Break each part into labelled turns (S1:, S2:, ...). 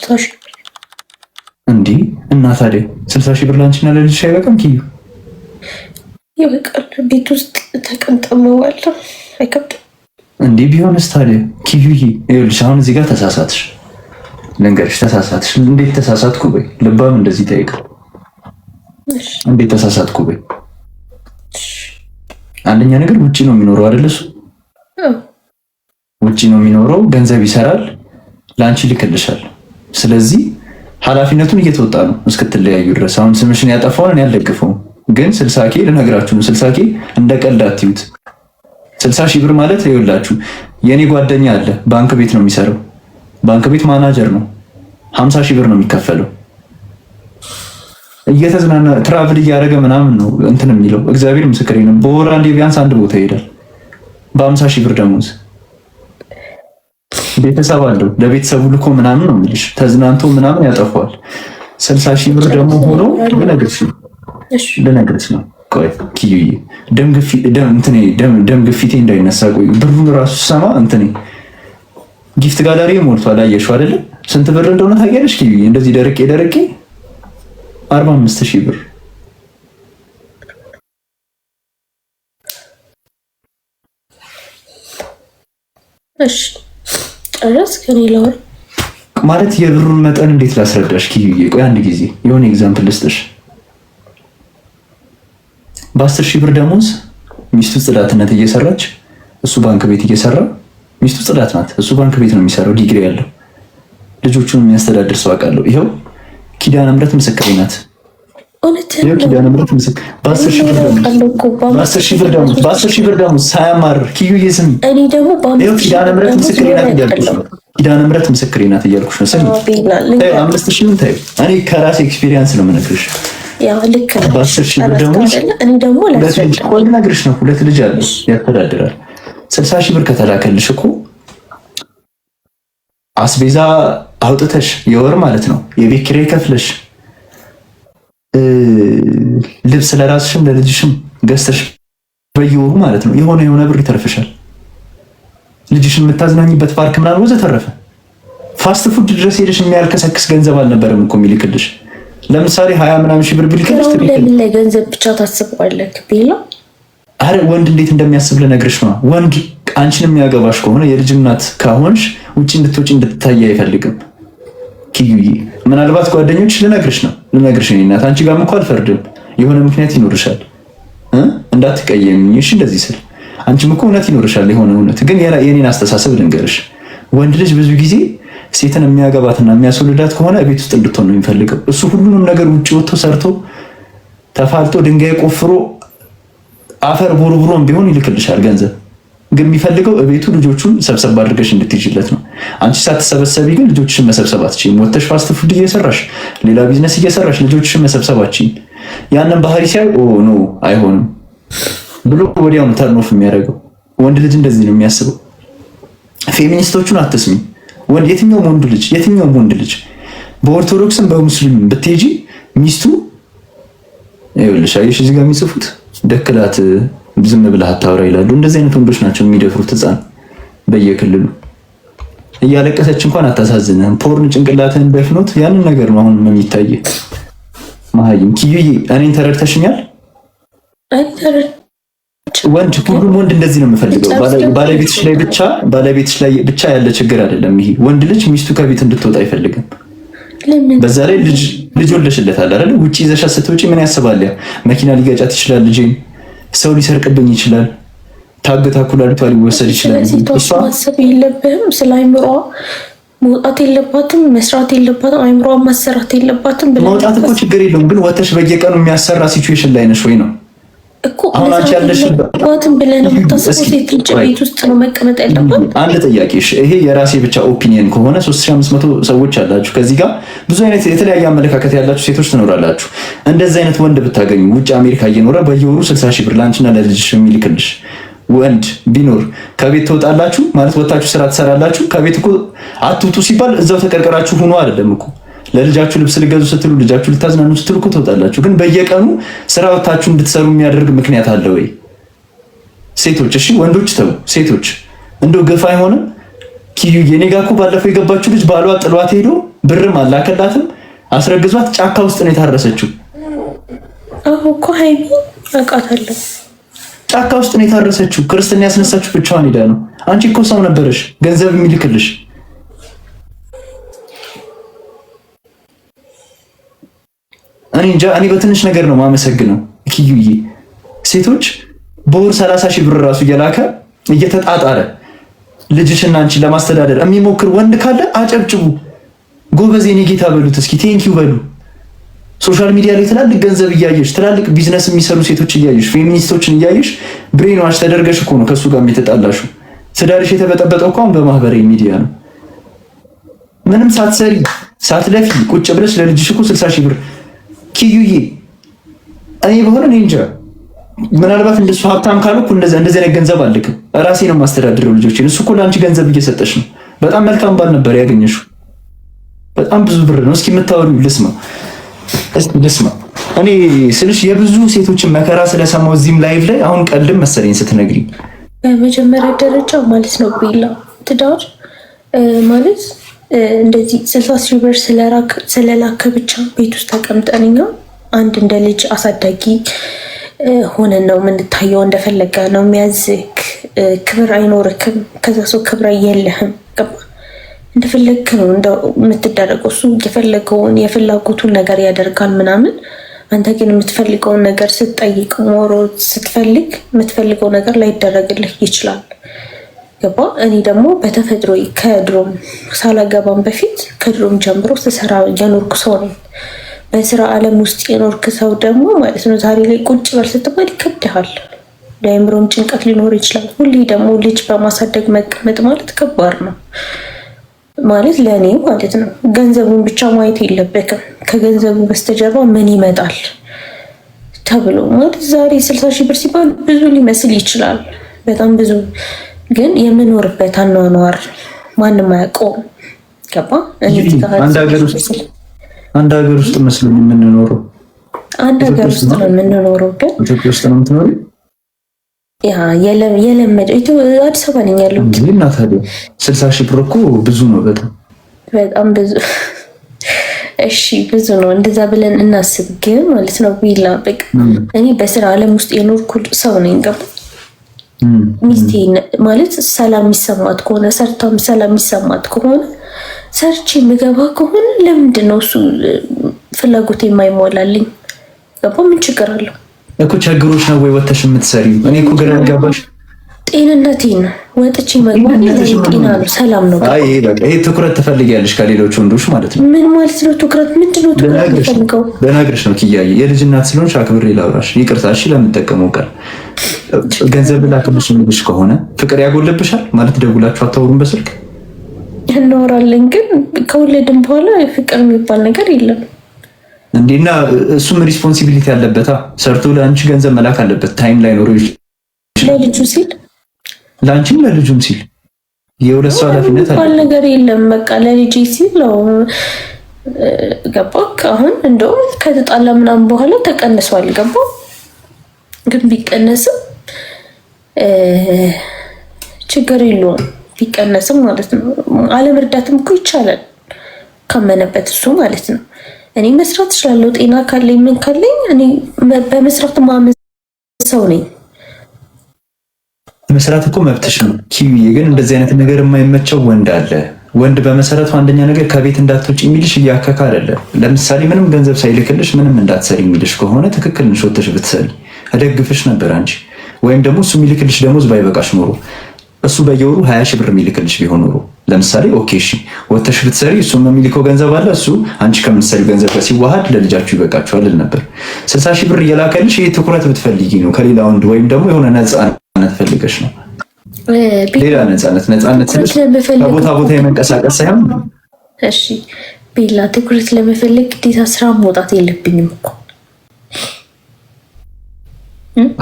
S1: 60,000
S2: እንዴ? እና ታዲያ 60,000 ብር ላንቺና ለልጅሽ አይበቃም? ኪዩ
S1: ይበቃል። ቤት ውስጥ ተቀምጠመዋል። አይከብድም
S2: እንዴ? ቢሆንስ ታዲያ ኪዩዬ፣ ይኸውልሽ አሁን እዚህ ጋር ተሳሳትሽ፣ ልንገርሽ፣ ተሳሳትሽ። እንዴት ተሳሳትኩ በይ። ልባም እንደዚህ ጠይቅ። እንዴት ተሳሳትኩ በይ። አንደኛ ነገር ውጪ ነው የሚኖረው አይደል? እሱ ውጪ ነው የሚኖረው፣ ገንዘብ ይሰራል፣ ላንቺ ይልክልሻል። ስለዚህ ኃላፊነቱን እየተወጣ ነው እስክትለያዩ ድረስ። አሁን ስምሽን ያጠፋውን እኔ አልደግፈውም፣ ግን 60K ልነግራችሁ ነው። 60K እንደ ቀልድ አትዩት። 60,000 ብር ማለት ይኸውላችሁ፣ የኔ ጓደኛ አለ፣ ባንክ ቤት ነው የሚሰራው፣ ባንክ ቤት ማናጀር ነው። 50,000 ብር ነው የሚከፈለው። እየተዝናና ትራቭል እያደረገ ምናምን ነው እንትን የሚለው። እግዚአብሔር ምስክሬ ነው። በወር አንዴ ቢያንስ አንድ ቦታ ይሄዳል በ50,000 ብር ደሞዝ። ቤተሰብ አለው፣ ለቤተሰቡ ልኮ ምናምን ነው የሚልሽ፣ ተዝናንቶ ምናምን ያጠፋዋል። 60,000 ብር ደግሞ ሆኖ ልነግርሽ ነው። ቆይ ኪዩዬ፣ ደም ግፊቴ እንዳይነሳ ቆይ፣ ብሩን ራሱ ሰማ እንትኔ ጊፍት ጋላሪ ሞልቷል። አየሽው አይደለ? ስንት ብር እንደሆነ ታውቂያለሽ ኪዩዬ? እንደዚህ ደረቄ 45,000 ብር።
S1: እሺ ጨረስ ከኔ ላውራ
S2: ማለት የብሩን መጠን እንዴት ላስረዳሽ ኪዩዬ? ቆይ አንድ ጊዜ የሆነ ኤግዛምፕል ልስጥሽ። በ10,000 ብር ደሞዝ ሚስቱ ጽዳትነት እየሰራች እሱ ባንክ ቤት እየሰራ፣ ሚስቱ ጽዳት ናት፣ እሱ ባንክ ቤት ነው የሚሰራው፣ ዲግሪ ያለው ልጆቹን የሚያስተዳድር ሰው አውቃለሁ። ይኸው ኪዳነ ምሕረት ምስክሬ ናት። ኪዳነ ምሕረት ምስክር በ10,000 ብር ደሞዝ ሳያማርር ኪዩዬ ስሚ፣
S1: እኔ ደግሞ
S2: ኪዳነ ምሕረት ምስክሬ ናት እያልኩሽ ነው። ኪዳነ ምሕረት ምስክሬ ናት እያልኩሽ ነው። ስሚ 5,000 ታዩ። እኔ ከራሴ ኤክስፒሪየንስ ነው የምነግርሽ።
S1: ያው ልክ ነው።
S2: በ10,000 ብር ደሞዝ
S1: እኔ ደግሞ
S2: ልነግርሽ ነው። 2 ልጅ አለ ያስተዳድራል። 60,000 ብር ከተላከልሽ እኮ አስቤዛ አውጥተሽ የወር ማለት ነው የቤት ኪራይ ከፍለሽ ልብስ ለራስሽም ለልጅሽም ገዝተሽ በየወሩ ማለት ነው የሆነ ብር ይተርፍሻል። ልጅሽን የምታዝናኝበት ፓርክ ምናምን ወዘተረፈ። ፋስት ፉድ ድረስ ሄደሽ የሚያልከሰክስ ገንዘብ አልነበረም እኮ የሚልክልሽ። ለምሳሌ 20 ምናምን ሺህ ብር ቢልክልሽ
S1: ለምን ለገንዘብ ብቻ ታስባለህ ቢላ?
S2: አረ ወንድ እንዴት እንደሚያስብ ልነግርሽ ነው። ወንድ አንቺን የሚያገባሽ ከሆነ የልጅ እናት ከሆንሽ ውጪ እንድትወጪ እንድትታይ አይፈልግም ኪዩዬ። ምናልባት ጓደኞች ልነግርሽ እኔ እናት አንቺ ጋርም እኮ አልፈርድም። የሆነ ምክንያት ይኖርሻል እንዳትቀየምኝ እሺ። እንደዚህ ስል አንቺም እኮ እውነት ይኖርሻል የሆነ እውነት። ግን የኔን አስተሳሰብ ልንገርሽ፣ ወንድ ልጅ ብዙ ጊዜ ሴትን የሚያገባትና የሚያስወልዳት ከሆነ ቤት ውስጥ እንድትሆን ነው የሚፈልገው። እሱ ሁሉንም ነገር ውጭ ወጥቶ ሰርቶ ተፋልቶ ድንጋይ ቆፍሮ አፈር ቦርቡሮም ቢሆን ይልክልሻል ገንዘብ። ግን የሚፈልገው እቤቱ ልጆቹን ሰብሰብ አድርገሽ እንድትይዥለት ነው። አንቺ ሳትሰበሰቢ ግን ልጆችሽን መሰብሰብ አትችይም። ወጥተሽ ፋስት ፉድ እየሰራሽ ሌላ ቢዝነስ እየሰራሽ ልጆችሽን መሰብሰብ አትችይም። ያንን ባህሪ ሲያይ ኖ አይሆንም ብሎ ወዲያው ነው ተርኖፍ የሚያደርገው። ወንድ ልጅ እንደዚህ ነው የሚያስበው። ፌሚኒስቶቹን አትስሚ። የትኛውም ወንድ ልጅ በኦርቶዶክስም በሙስሊም ብትሄጂ ሚስቱ ይኸውልሽ፣ አየሽ እዚህ ጋር የሚጽፉት ደክላት ዝም ብለህ አታውራ ይላሉ። እንደዚህ አይነት ወንዶች ናቸው የሚደፍሩት ህፃን በየክልሉ። እያለቀሰች እንኳን አታሳዝንህም። ፖርን ጭንቅላትህን ደፍኖት ያንን ነገር ነው አሁን የሚታይ። መሀይም ኪዩዬ እኔን ተረድተሽኛል? ሁሉም ወንድ እንደዚህ ነው የምፈልገው። ባለቤትሽ ላይ ብቻ ያለ ችግር አይደለም ይሄ። ወንድ ልጅ ሚስቱ ከቤት እንድትወጣ አይፈልግም። በዛ ላይ ልጅ ወለሽለታል አይደል? ውጪ ይዘሻት ስትወጪ ምን ያስባል? ያ መኪና ሊገጫት ይችላል፣ ልጄን ሰው ሊሰርቅብኝ ይችላል፣ ታግታ ኩላሊቷ ሊወሰድ ይችላል።
S1: እሷ ማሰብ የለብህም ስለ አይምሮዋ። መውጣት የለባትም፣ መስራት የለባትም፣ አይምሮዋ ማሰራት የለባትም።
S2: መውጣት እኮ ችግር የለውም፣ ግን ወተሽ በየቀኑ የሚያሰራ ሲቹዌሽን ላይ ነሽ ወይ ነው
S1: እኮ አሁን ያለሽባትን ብለን የምታስበው ሴት ልጅ ቤት ውስጥ ነው መቀመጥ ያለባት።
S2: አንድ ጥያቄ፣ ይሄ የራሴ ብቻ ኦፒኒየን ከሆነ 3500 ሰዎች አላችሁ፣ ከዚህ ጋር ብዙ አይነት የተለያየ አመለካከት ያላችሁ ሴቶች ትኖራላችሁ። እንደዚህ አይነት ወንድ ብታገኙ ውጭ አሜሪካ እየኖረ በየወሩ 60,000 ብር ላንቺና ለልጅሽ የሚልክልሽ ወንድ ቢኖር ከቤት ትወጣላችሁ ማለት ወጣችሁ ስራ ትሰራላችሁ። ከቤት እኮ አትውጡ ሲባል እዛው ተቀርቀራችሁ ሆኖ አይደለም እኮ ለልጃችሁ ልብስ ልገዙ ስትሉ ልጃችሁ ልታዝናኑ ስትሉ እኮ ትወጣላችሁ። ግን በየቀኑ ስራ ወጣችሁ እንድትሰሩ የሚያደርግ ምክንያት አለ ወይ? ሴቶች እሺ፣ ወንዶች ተው፣ ሴቶች እንደው ገፋ አይሆንም? ኪዩ የኔ ጋር እኮ ባለፈው የገባችው ልጅ ባሏ ጥሏት ሄዶ ብርም አላከላትም፣ አስረግዟት ጫካ ውስጥ ነው የታረሰችው።
S1: አዎ እኮ ሀይሚ አውቃታለሁ።
S2: ጫካ ውስጥ ነው የታረሰችው። ክርስትና ያስነሳችሁ ብቻዋን ሄዳ ነው። አንቺ እኮ ሰው ነበረሽ ገንዘብ የሚልክልሽ። እኔ እንጃ። እኔ በትንሽ ነገር ነው ማመሰግነው ኪዩዬ። ሴቶች በወር 30 ሺህ ብር ራሱ እየላከ እየተጣጣረ ልጅሽና አንቺ ለማስተዳደር የሚሞክር ወንድ ካለ አጨብጭቡ። ጎበዝ የኔ ጌታ በሉት እስኪ፣ ቴንኪው በሉ። ሶሻል ሚዲያ ላይ ትላልቅ ገንዘብ እያየሽ ትላልቅ ቢዝነስ የሚሰሩ ሴቶች እያየሽ ፌሚኒስቶችን እያየሽ ብሬን ዋሽ ተደርገሽ እኮ ነው ከሱ ጋር የተጣላሹ። ትዳርሽ የተበጠበጠው እኮ አሁን በማህበራዊ ሚዲያ ነው። ምንም ሳትሰሪ ሳትለፊ ቁጭ ብለሽ ለልጅሽ እኮ 60 ሺህ ብር ኪዩዬ። እኔ በሆነ እኔ እንጃ፣ ምናልባት እንደሱ ሀብታም ካልኩ እንደዚህ አይነት ገንዘብ አልክም፣ ራሴ ነው የማስተዳድረው ልጆችን። እሱ እኮ ለአንቺ ገንዘብ እየሰጠሽ ነው። በጣም መልካም ባል ነበር ያገኘሽው። በጣም ብዙ ብር ነው። እስኪ የምታወሪው ልስማ። እኔ ስልሽ የብዙ ሴቶችን መከራ ስለሰማው እዚህም ላይቭ ላይ አሁን ቀልድም መሰለኝ ስትነግሪኝ።
S1: በመጀመሪያ ደረጃ ማለት ነው ቤላ ትዳር ማለት እንደዚህ 60 ሺህ ብር ስለላከ ብቻ ቤት ውስጥ ተቀምጠንኛ አንድ እንደ ልጅ አሳዳጊ ሆነን ነው የምንታየው። እንደፈለገ ነው የሚያዝክ፣ ክብር አይኖርክም። ከዛ ሰው ክብር የለህም። እንደፈለግክ ነው የምትደረገው። እሱ የፈለገውን የፍላጎቱን ነገር ያደርጋል ምናምን። አንተ ግን የምትፈልገውን ነገር ስትጠይቅ ሞሮ ስትፈልግ የምትፈልገው ነገር ላይደረግልህ ይችላል። ገባ? እኔ ደግሞ በተፈጥሮ ከድሮም ሳላገባም በፊት ከድሮም ጀምሮ ስሰራ የኖርኩ ሰው ነኝ። በስራ ዓለም ውስጥ የኖርክ ሰው ደግሞ ማለት ነው ዛሬ ላይ ቁጭ በል ስትባል ይከብድሃል። ለአእምሮም ጭንቀት ሊኖር ይችላል። ሁሌ ደግሞ ልጅ በማሳደግ መቀመጥ ማለት ከባድ ነው ማለት ለእኔ ማለት ነው። ገንዘቡን ብቻ ማየት የለበትም። ከገንዘቡ በስተጀርባ ምን ይመጣል ተብሎ ማለት ዛሬ 60 ሺህ ብር ሲባል ብዙ ሊመስል ይችላል፣ በጣም ብዙ። ግን የምኖርበት አኗኗር ማንም አያውቀውም። ገባ?
S2: አንድ ሀገር ውስጥ መስሎኝ የምንኖረው
S1: አንድ ሀገር ውስጥ ነው የምንኖረው። ግን
S2: ኢትዮጵያ ውስጥ ነው የምትኖሪው?
S1: የለመደ አዲስ አበባ ነኝ ያለው።
S2: እና ታዲያ 60 ሺህ ብር እኮ ብዙ ነው፣ በጣም
S1: ብዙ። እሺ ብዙ ነው እንደዛ ብለን እናስብ። ግን ማለት ነው ቢላ በቃ እኔ በስራ ዓለም ውስጥ የኖርኩ ሰው ነኝ። ገባ? ሚስቴ ማለት ሰላም የሚሰማት ከሆነ ሰርታም ሰላም የሚሰማት ከሆነ ሰርቼ የምገባ ከሆነ ለምንድን ነው እሱ ፍላጎት የማይሞላልኝ? ገባ? ምን ችግር አለው
S2: እኮ? ቸግሮች ነው ወይ ወተሽ የምትሰሪው? እኔ እኮ ግራ ገባሽ።
S1: ጤንነቴን ወጥቼ መግባት ጤና ነው፣ ሰላም ነው።
S2: አይ ይሄ ትኩረት ትፈልጊያለሽ ከሌሎች ወንዶች ማለት ነው።
S1: ምን ማለት ነው ትኩረት? ምንድን ነው ትኩረት የምፈልገው?
S2: በነገርሽ ነው ኪያዬ፣ የልጅ እናት ስለሆንሽ አክብሬ ላውራሽ። ይቅርታ እሺ፣ ለምጠቀመው ቃል ገንዘብ ላክብሽ የሚልሽ ከሆነ ፍቅር ያጎለብሻል ማለት ደውላችሁ አታወሩም በስልክ?
S1: እናወራለን፣ ግን ከወለድን በኋላ ፍቅር የሚባል ነገር የለም
S2: እንዴና እሱም ሪስፖንሲቢሊቲ አለበታ። ሰርቶ ለአንቺ ገንዘብ መላክ አለበት። ታይም ላይ ኖሮ
S1: ለልጁ ሲል
S2: ለአንቺም ለልጁም ሲል የሁለት ሰው ኃላፊነት አለ
S1: ነገር የለም። በቃ ለልጅ ሲል ነው። ገባ? አሁን እንደውም ከተጣላ ምናምን በኋላ ተቀንሷል። ገባ? ግን ቢቀነስም ችግር የለውም። ቢቀነስም ማለት ነው አለመርዳትም እኮ ይቻላል ካመነበት እሱ ማለት ነው። እኔ መስራት እችላለሁ። ጤና ካለኝ ምን ካለኝ እኔ በመስራት ማመን ሰው ነኝ።
S2: መስራት እኮ መብትሽ ነው ኪዊዬ። ግን እንደዚህ አይነት ነገር የማይመቸው ወንድ አለ። ወንድ በመሰረቱ አንደኛ ነገር ከቤት እንዳትወጪ የሚልሽ እያከካ አይደለም። ለምሳሌ ምንም ገንዘብ ሳይልክልሽ ምንም እንዳትሰሪ የሚልሽ ከሆነ ትክክል ነሽ። ወተሽ ብትሰሪ እደግፍሽ ነበር አንቺ። ወይም ደግሞ እሱ የሚልክልሽ ደሞዝ ባይበቃሽ ኖሮ እሱ በየወሩ 20 ሺህ ብር የሚልክልሽ ቢሆን ኖሮ ለምሳሌ ኦኬ እሺ፣ ወተሽ ብትሰሪ እሱ የሚልከው ገንዘብ አለ፣ እሱ አንቺ ከምትሰሪው ገንዘብ ጋር ሲዋሃድ ለልጃችሁ ይበቃችኋል ነበር። 60 ሺህ ብር እየላከልሽ ይሄ ትኩረት ብትፈልጊ ነው ከሌላ ወንድ ወይም ደግሞ የሆነ ነፃነት ፈልገሽ ነው። ሌላ ነፃነት ስልሽ ከቦታ ቦታ የመንቀሳቀስ ሳይሆን
S1: እሺ ቤላ፣ ትኩረት ለመፈለግ ግዴታ ስራ መውጣት የለብኝም እኮ።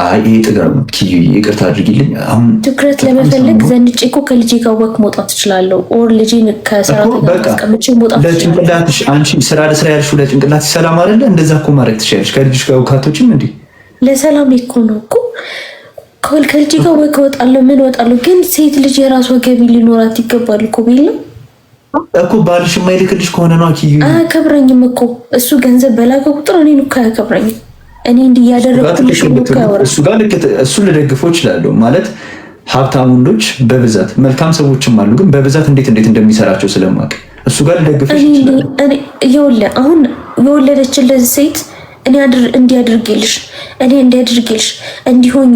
S2: አይ ይሄ ጥጋብ ነው ኪዩ፣ ይቅርታ አድርጊልኝ። አሁን
S1: ትኩረት ለመፈለግ ዘንጬ እኮ ከልጄ ጋር ወክ መውጣት እችላለሁ። ኦር ልጄን ከስራ ተቀምጬ መውጣት እችላለሁ።
S2: ለጭንቅላትሽ አንቺ ስራ ለስራ ያልሽው ለጭንቅላትሽ ሰላም አይደለ? እንደዛ እኮ ማድረግ ትችያለሽ። ከልጅሽ ጋር ወካቶችም እንዴ
S1: ለሰላም እኮ ነው እኮ ከልጅ ጋር ወይ ከወጣለሁ ምን ወጣለሁ፣ ግን ሴት ልጅ የራሷ ገቢ ሊኖራት ይገባል እኮ ቢል
S2: እኮ ባልሽ የማይልክልሽ ከሆነ ነው ኪዩ
S1: አያከብረኝም እኮ እሱ ገንዘብ በላከ ቁጥር እኔን እኮ አያከብረኝም። እኔ እንዲህ እያደረኩልሽ
S2: እሱ ጋር እሱን ልደግፈው እችላለሁ ማለት ሀብታም ወንዶች በብዛት መልካም ሰዎችም አሉ፣ ግን በብዛት እንዴት እንደሚሰራቸው ስለማውቅ እሱ ጋር ልደግፈሽ እችላለሁ።
S1: ይኸውልህ አሁን የወለደችለት ሴት እኔ እንዲያድርግልሽ እኔ እንዲያድርግልሽ እንዲሆኝ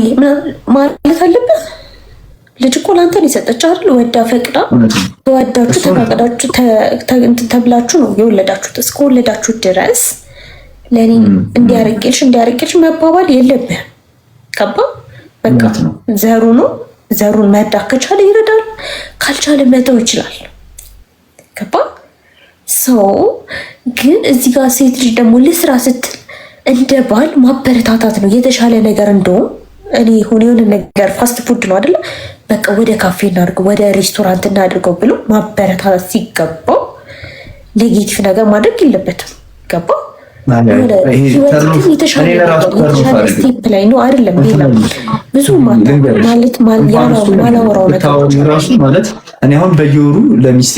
S1: ማለት አለበት። ልጅ እኮ ለአንተ ነው የሰጠችው አይደል? ወዳ ፈቅዳ ተዋዳችሁ ተፈቅዳችሁ ተብላችሁ ነው የወለዳችሁት። እስከወለዳችሁ ድረስ ለእኔ እንዲያርግልሽ መባባል የለብህም። ገባ? በቃ ዘሩ ነው። ዘሩን መርዳት ከቻለ ይረዳል፣ ካልቻለ መተው ይችላል። ገባ? ሰው ግን እዚህ ጋር ሴት ልጅ ደግሞ ልስራ ስትል እንደ ባል ማበረታታት ነው የተሻለ ነገር። እንደውም እኔ የሆነ ነገር ፋስት ፉድ ነው አይደለ? በቃ ወደ ካፌ እናድርገው፣ ወደ ሬስቶራንት እናድርገው ብሎ ማበረታታት ሲገባው ኔጌቲቭ ነገር ማድረግ የለበትም። ገባ? የተሻለ ስቴፕ ላይ ነው አይደለም? ሌላ ብዙ ማለት ማላወራው ነገር
S2: ማለት እኔ አሁን በየወሩ ለሚስቴ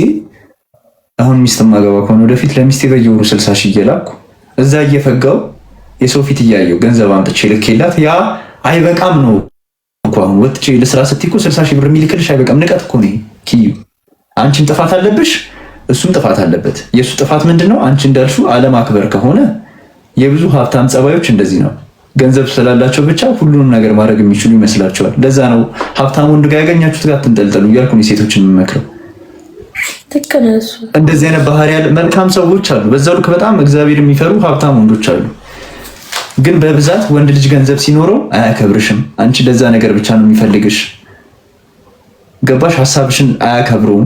S2: አሁን ሚስት ማገባ ከሆነ ወደፊት ለሚስቴ በየወሩ 60 ሺህ እየላኩ እዛ እየፈጋው የሰው ፊት እያየው ገንዘብ አምጥቼ ልኬላት ያ አይበቃም ነው እኮ አሁን ወጥቼ ለስራ ስትይ እኮ 60 ሺህ ብር የሚልክልሽ አይበቃም። ንቀት እኮ ነው ኪዩ። አንቺም ጥፋት አለብሽ፣ እሱም ጥፋት አለበት። የእሱ ጥፋት ምንድን ነው? አንቺ እንዳልሽው አለማክበር ከሆነ የብዙ ሀብታም ጸባዮች እንደዚህ ነው። ገንዘብ ስላላቸው ብቻ ሁሉንም ነገር ማድረግ የሚችሉ ይመስላቸዋል። ለዛ ነው ሀብታም ወንድ ጋር ያገኛችሁት ጋር ትንጠልጠሉ እያልኩ ነው ሴቶችን የምመክረው። እንደዚህ አይነት ባህሪ ያለ መልካም ሰዎች አሉ። በዛው ልክ በጣም እግዚአብሔር የሚፈሩ ሀብታም ወንዶች አሉ። ግን በብዛት ወንድ ልጅ ገንዘብ ሲኖረው አያከብርሽም። አንቺ ለዛ ነገር ብቻ ነው የሚፈልግሽ። ገባሽ? ሀሳብሽን አያከብረውም።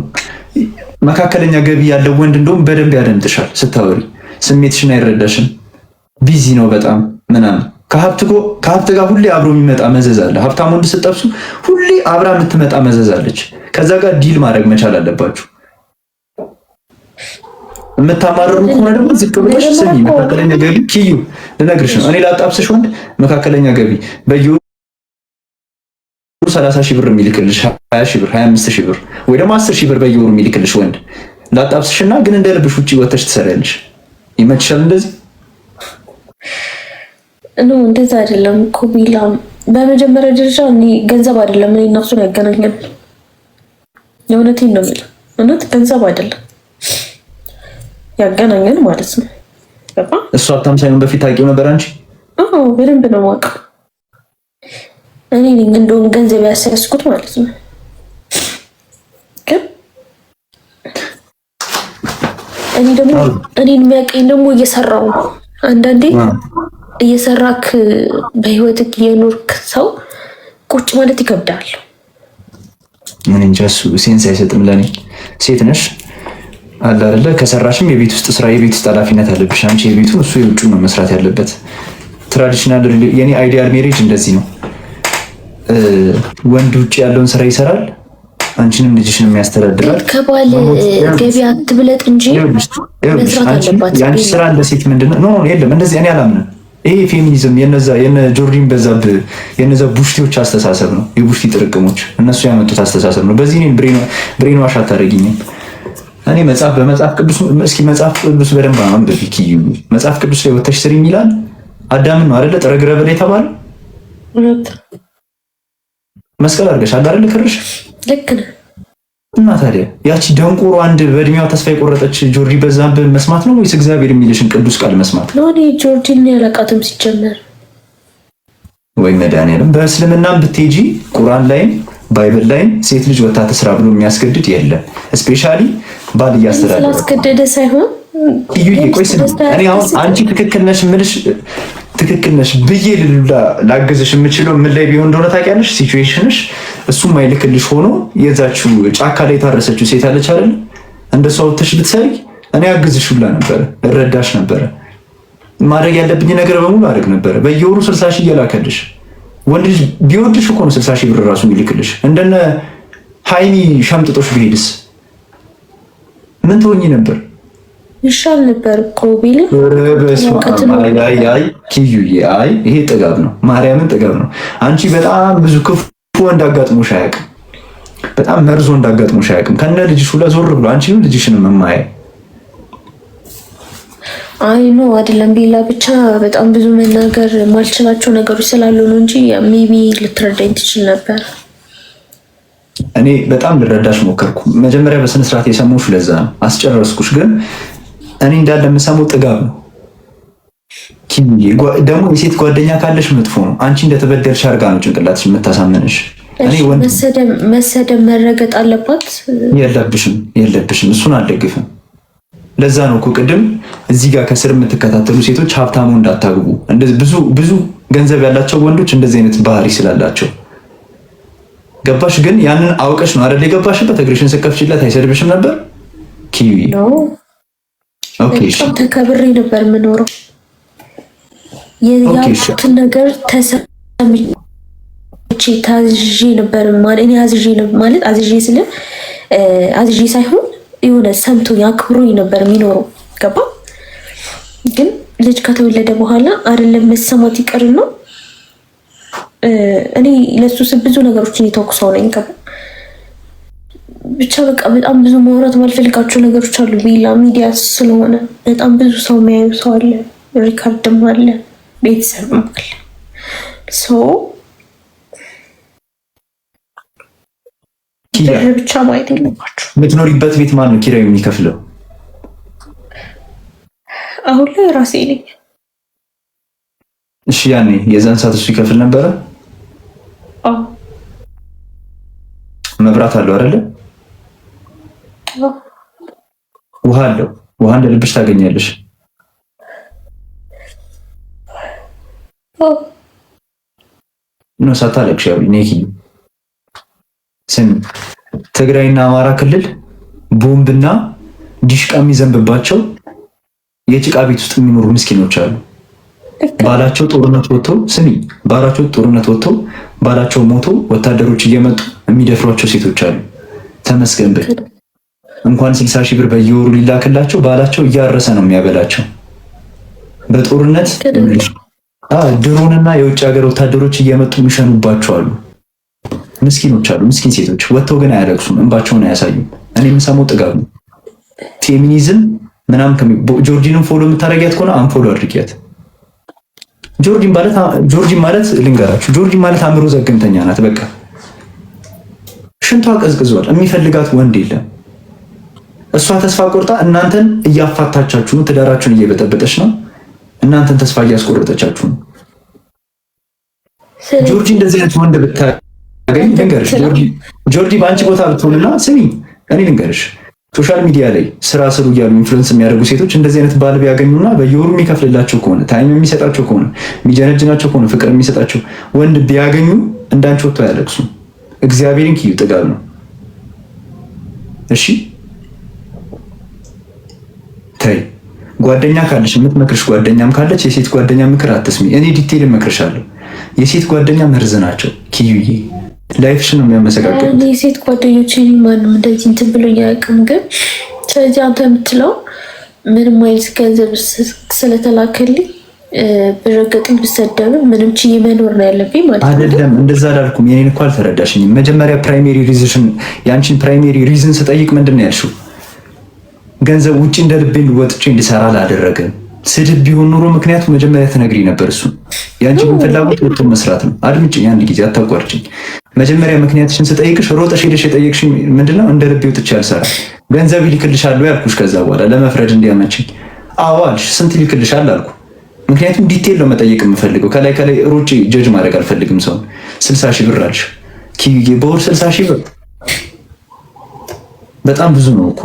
S2: መካከለኛ ገቢ ያለው ወንድ እንደውም በደንብ ያደምጥሻል ስታወሪ፣ ስሜትሽን አይረዳሽም። ቢዚ ነው በጣም ምናምን። ከሀብት ጋር ሁሌ አብሮ የሚመጣ መዘዝ አለ። ሀብታም ወንድ ስትጠብሱ ሁሌ አብራ የምትመጣ መዘዝ አለች። ከዛ ጋር ዲል ማድረግ መቻል አለባችሁ። የምታማርሩ ከሆነ ደግሞ ዝቅ ብለሽ ስሚ። መካከለኛ ገቢ ኪዩ ልነግርሽ ነው። እኔ ላጣብስሽ ወንድ መካከለኛ ገቢ በየወሩ 30 ሺህ ብር የሚልክልሽ 20 ሺህ ብር 25 ሺህ ብር ወይ ደግሞ 10 ሺህ ብር በየወሩ የሚልክልሽ ወንድ ላጣብስሽና ግን እንደ ልብሽ ውጪ ወተሽ ትሰሪያለሽ። ይመችሻል እንደዚህ?
S1: እንደዛ አይደለም እኮ ቢላም። በመጀመሪያ ደረጃ እኔ ገንዘብ አይደለም እኔ እና እሱን ያገናኛል። የእውነቴን ነው የምልህ። እውነት ገንዘብ አይደለም ያገናኛል ማለት ነው። ገባ?
S2: እሱ ሀብታም ሳይሆን በፊት ታውቂው ነበር አንቺ?
S1: አዎ በደንብ ነው የማውቀው። እኔ ነኝ እንደውም ገንዘብ ያስያዝኩት ማለት ነው። ግን እኔ ደግሞ እኔን የሚያውቀኝ ደግሞ እየሰራው ነው። አንዳንዴ እየሰራክ በህይወትክ የኖርክ ሰው ቁጭ ማለት ይከብዳል።
S2: ምን እንጃ እሱ ሴንስ አይሰጥም ለኔ። ሴት ነሽ አለ አይደለ? ከሰራሽም የቤት ውስጥ ስራ የቤት ውስጥ ኃላፊነት አለብሽ። አንቺ የቤቱን እሱ የውጭ ነው መስራት ያለበት። ትራዲሽናል የኔ አይዲያል ሜሬጅ እንደዚህ ነው። ወንድ ውጭ ያለውን ስራ ይሰራል፣ አንቺንም ልጅሽን የሚያስተዳድራል።
S1: ከባል ገቢ አትብለጥ እንጂ መስራት አለባት።
S2: የአንቺ ስራ እንደ ሴት ምንድነው? ኖ የለም እንደዚህ እኔ አላምንም። ይሄ ፌሚኒዝም የነ ጆርዲን በዛብህ የነዛ ቡሽቲዎች አስተሳሰብ ነው። የቡሽቲ ጥርቅሞች እነሱ ያመጡት አስተሳሰብ ነው። በዚህ እኔን ብሬን ዋሽ አታደርጊኝም። እኔ በመጽሐፍ ቅዱስ እስኪ መጽሐፍ ቅዱስ በደንብ አንብቢ ኪዩ። መጽሐፍ ቅዱስ ላይ ወተሽ ስሪኝ ይላል። አዳምን ነው አይደለ? ጥረግረ በላይ የተባለ መስቀል አድርገሽ አይደለ? ክርሽ
S1: ልክ ነህ።
S2: እና ታዲያ ያቺ ደንቆሮ አንድ በእድሜዋ ተስፋ የቆረጠች ጆርዲ በዛብህ መስማት ነው ወይስ እግዚአብሔር የሚልሽን ቅዱስ ቃል መስማት ነው?
S1: እኔ ጆርዲን ያላቃትም ሲጀመር።
S2: ወይ መድኃኒዓለም በእስልምናም ብትሄጂ ቁርአን ላይም ባይብል ላይም ሴት ልጅ ወጣ ትስራ ብሎ የሚያስገድድ የለም። ስፔሻሊ ባል እያስተዳደረ
S1: ስላስገደደ ሳይሆን
S2: እኔ አሁን አንቺ ትክክል ነሽ የምልሽ ትክክል ነሽ ብዬ ላገዝሽ የምችለው ምን ላይ ቢሆን እንደሆነ ታውቂያለሽ? ሲቹዌሽንሽ እሱም አይልክልሽ ሆኖ የዛችው ጫካ ላይ የታረሰችው ሴት አለች አይደል? እንደሷ ወጥተሽ ብትሰሪ እኔ አግዝሽ ሁላ ነበረ፣ እረዳሽ ነበረ፣ ማድረግ ያለብኝ ነገር በሙሉ አድርግ ነበረ። በየወሩ 60 ሺህ እየላከልሽ ወንድ ልጅ ቢወድሽ እኮ ነው 60 ሺህ ብር ራሱ የሚልክልሽ። እንደነ ሃይሚ ሸምጥጦሽ ቢሄድስ ምን ትሆኚ ነበር?
S1: ይሻል ነበር እኮ ቢል
S2: ኪዩዬ፣ አይ ይሄ ጥጋብ ነው፣ ማርያምን ጥጋብ ነው። አንቺ በጣም ብዙ ክፉ እንዳጋጥሞሽ አያውቅም፣ በጣም መርዞ እንዳጋጥሞሽ አያውቅም። ከነ ልጅሽ ሁላ ዞር ብሎ አንቺንም ልጅሽንም የማያ
S1: አይ ኖ አይደለም ቢላ፣ ብቻ በጣም ብዙ መናገር ማልችላቸው ነገሮች ስላሉ ነው እንጂ ሜቢ ልትረዳኝ ትችል ነበር።
S2: እኔ በጣም ልረዳሽ ሞከርኩ። መጀመሪያ በስነ ስርዓት የሰማሁሽ ለዛ ነው አስጨረስኩሽ። ግን እኔ እንዳለ የምሰማው ጥጋብ ነው። ደግሞ የሴት ጓደኛ ካለሽ መጥፎ ነው። አንቺ እንደተበደልሽ አድርጋ ነው ጭንቅላትሽ የምታሳመንሽ።
S1: መሰደብ መረገጥ አለባት?
S2: የለብሽም። እሱን አልደግፍም። ለዛ ነው እኮ ቅድም እዚህ ጋር ከስር የምትከታተሉ ሴቶች ሀብታሙ እንዳታግቡ። እንደዚህ ብዙ ገንዘብ ያላቸው ወንዶች እንደዚህ አይነት ባህሪ ስላላቸው ገባሽ? ግን ያንን አውቀሽ ነው አይደል የገባሽበት? እግርሽን ስከፍችለት አይሰድብሽም ነበር? ኪዊ
S1: በጣም ተከብሬ ነበር የምኖረው። ያልኩትን ነገር ተሰምቼ ታዝዤ ነበር ማለት እኔ አዝዤ ስለ አዝዤ ሳይሆን የሆነ ሰምቶኝ አክብሮኝ ነበር የሚኖረው። ገባ? ግን ልጅ ከተወለደ በኋላ አይደለም መሰማት ይቀር ነው። እኔ ለሱ ብዙ ነገሮችን የተወኩሰው ነኝ። ገባ? ብቻ በቃ በጣም ብዙ ማውራት ማልፈልጋቸው ነገሮች አሉ። ቢላ ሚዲያ ስለሆነ በጣም ብዙ ሰው የሚያዩ ሰው አለ፣ ሪካርድም አለ፣ ቤተሰብም አለ። ብቻ ማየት የለባቸው።
S2: የምትኖሪበት ቤት ማን ነው ኪራይ የሚከፍለው?
S1: አሁን ላይ ራሴ ነኝ።
S2: እሺ፣ ያኔ የዛን ሰዓት እሱ ይከፍል ነበረ? መብራት አለው አይደለ? ውሃ አለው። ውሃ እንደ ልብሽ ታገኛለሽ። ነው ሳታለቅሽ ያው ኔኪ ስም ትግራይና አማራ ክልል ቦምብና ዲሽቃ የሚዘንብባቸው የጭቃ ቤት ውስጥ የሚኖሩ ምስኪኖች አሉ። ባላቸው ጦርነት ወጥተው ባላቸው ሞቶ ወታደሮች እየመጡ የሚደፍሯቸው ሴቶች አሉ። ተመስገን ብል እንኳን 60 ሺህ ብር በየወሩ ሊላክላቸው ባላቸው እያረሰ ነው የሚያበላቸው። በጦርነት ድሮንና የውጭ ሀገር ወታደሮች እየመጡ የሚሸኑባቸው አሉ። ምስኪኖች አሉ። ምስኪን ሴቶች ወጥተው ግን አያለቅሱም፣ እንባቸውን አያሳዩም። እኔ የምሰማው ጥጋብ ነው። ፌሚኒዝም ምናምን ጆርጂንን ፎሎ የምታደርጊያት ከሆነ አንፎሎ አድርጊያት። ጆርጂን ማለት ልንገራችሁ፣ ጆርጂን ማለት አእምሮ ዘገምተኛ ናት። በቃ ሽንቷ ቀዝቅዟል። የሚፈልጋት ወንድ የለም። እሷ ተስፋ ቆርጣ እናንተን እያፋታቻችሁ ነው። ትዳራችሁን እየበጠበጠች ነው። እናንተን ተስፋ እያስቆረጠቻችሁ ነው። ጆርጂ እንደዚህ አይነት ወንድ ብታገኝ ልንገርሽ፣ ጆርጂ በአንቺ ቦታ ብትሆንና ስሚ፣ እኔ ልንገርሽ፣ ሶሻል ሚዲያ ላይ ስራ ስሩ እያሉ ኢንፍሉዌንስ የሚያደርጉ ሴቶች እንደዚህ አይነት ባል ቢያገኙና በየወሩ የሚከፍልላቸው ከሆነ ታይም የሚሰጣቸው ከሆነ የሚጀነጅናቸው ከሆነ ፍቅር የሚሰጣቸው ወንድ ቢያገኙ እንዳንቺ ወጥተው አያለቅሱም። እግዚአብሔርን ኪዩ ጥጋብ ነው። እሺ ተይ። ጓደኛ ካለሽ የምትመክርሽ ጓደኛም ካለች የሴት ጓደኛ ምክር አትስሚ። እኔ ዲቴይል እመክርሻለሁ። የሴት ጓደኛ መርዝ ናቸው። ኪዩዬ ላይፍሽን ነው የሚያመሰቃቅሉት።
S1: የሴት ጓደኞች ማንም እንደዚህ እንትን ብሎኝ አያውቅም። ግን ስለዚህ አንተ የምትለው ምንም አይነት ገንዘብ ስለተላከልኝ ብረገጥም ብሰደብም ምንም ችዬ መኖር ነው ያለብኝ ማለት ነው።
S2: አይደለም፣ እንደዛ አላልኩም። የኔን እኮ አልተረዳሽኝም። መጀመሪያ ፕራይሜሪ ሪዝን የአንቺን ፕራይሜሪ ሪዝን ስጠይቅ ምንድን ነው ያልሽው? ገንዘብ ውጭ እንደ ልቤ ወጥቼ እንድሰራ አላደረገም። ስድብ ቢሆን ኑሮ ምክንያቱ መጀመሪያ ትነግሪ ነበር። እሱ የአንቺ ግን ፍላጎት ወጥቶ መስራት ነው። አድምጭኝ፣ አንድ ጊዜ አታቋርጭኝ። መጀመሪያ ምክንያትሽን ስጠይቅሽ ሮጠሽ ሄደሽ የጠየቅሽኝ ምንድነው? እንደ ልቤ ወጥቼ አልሰራ ገንዘብ ይልክልሻል ያልኩሽ። ከዛ በኋላ ለመፍረድ እንዲያመችኝ አዎ አልሽ። ስንት ይልክልሻል አልኩ። ምክንያቱም ዲቴል ነው መጠየቅ የምፈልገው። ከላይ ሮጬ ጀጅ ማድረግ አልፈልግም ሰው። 60 ሺህ ብር አልሽ ኪዩዬ፣ በወር 60 ሺህ ብር በጣም ብዙ ነው እኮ።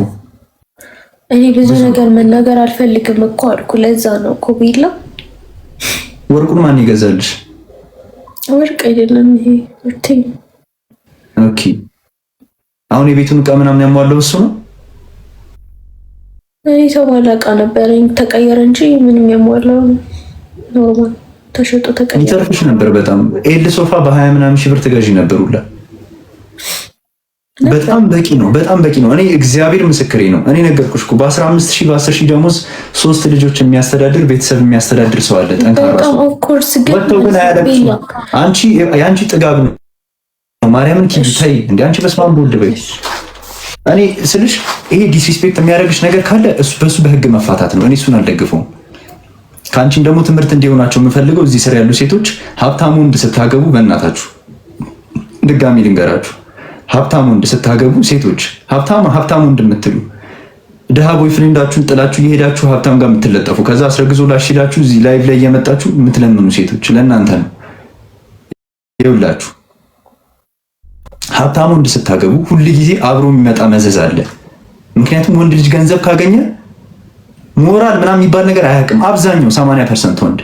S1: እኔ ብዙ ነገር መናገር አልፈልግም እኮ አልኩ። ለዛ ነው እኮ ቢላ።
S2: ወርቁን ማን ይገዛልሽ?
S1: ወርቅ አይደለም ይሄ ወርቴ።
S2: ኦኬ፣ አሁን የቤቱን ዕቃ ምናምን ያሟለው እሱ ነው።
S1: እኔ የተሟላ ዕቃ ነበረኝ ተቀየረ እንጂ ምንም ያሟላው ኖርማል ተሸጦ ተቀየረ።
S2: ይተርፍሽ ነበር በጣም። ኤል ሶፋ በ20 ምናምን ሺህ ብር ትገዢ ነበር ሁላ። በጣም በቂ ነው። በጣም በቂ ነው። እኔ እግዚአብሔር ምስክሬ ነው። እኔ ነገርኩሽ እኮ በ15,000 በ10,000 ደሞዝ 3 ልጆች የሚያስተዳድር ቤተሰብ የሚያስተዳድር ሰው አለ። ጠንካራ ሰው ወጥተው ግን አያለቅሱ። የአንቺ ጥጋብ ነው። ማርያምን ኪታይ እንደ አንቺ በስማም ቦልድ በይ። እኔ ስልሽ ይሄ ዲስሪስፔክት የሚያደርግሽ ነገር ካለ በሱ በህግ መፋታት ነው። እኔ እሱን አልደግፈውም። ከአንቺን ደግሞ ትምህርት እንዲሆናቸው የምፈልገው እዚህ ስር ያሉ ሴቶች ሀብታሙ ወንድ ስታገቡ፣ በእናታችሁ ድጋሚ ልንገራችሁ፣ ሀብታሙ ወንድ ስታገቡ ሴቶች ሀብታሙ ወንድ የምትሉ ድሃ ቦይፍሬንዳችሁን ጥላችሁ እየሄዳችሁ ሀብታም ጋር የምትለጠፉ ከዛ አስረግዞ ላሽላችሁ እዚህ ላይቭ ላይ እየመጣችሁ የምትለምኑ ሴቶች ለእናንተ ነው። ይኸውላችሁ ሀብታሙ ወንድ ስታገቡ ሁል ጊዜ አብሮ የሚመጣ መዘዝ አለ። ምክንያቱም ወንድ ልጅ ገንዘብ ካገኘ ሞራል ምናምን የሚባል ነገር አያውቅም። አብዛኛው 80% ወንድ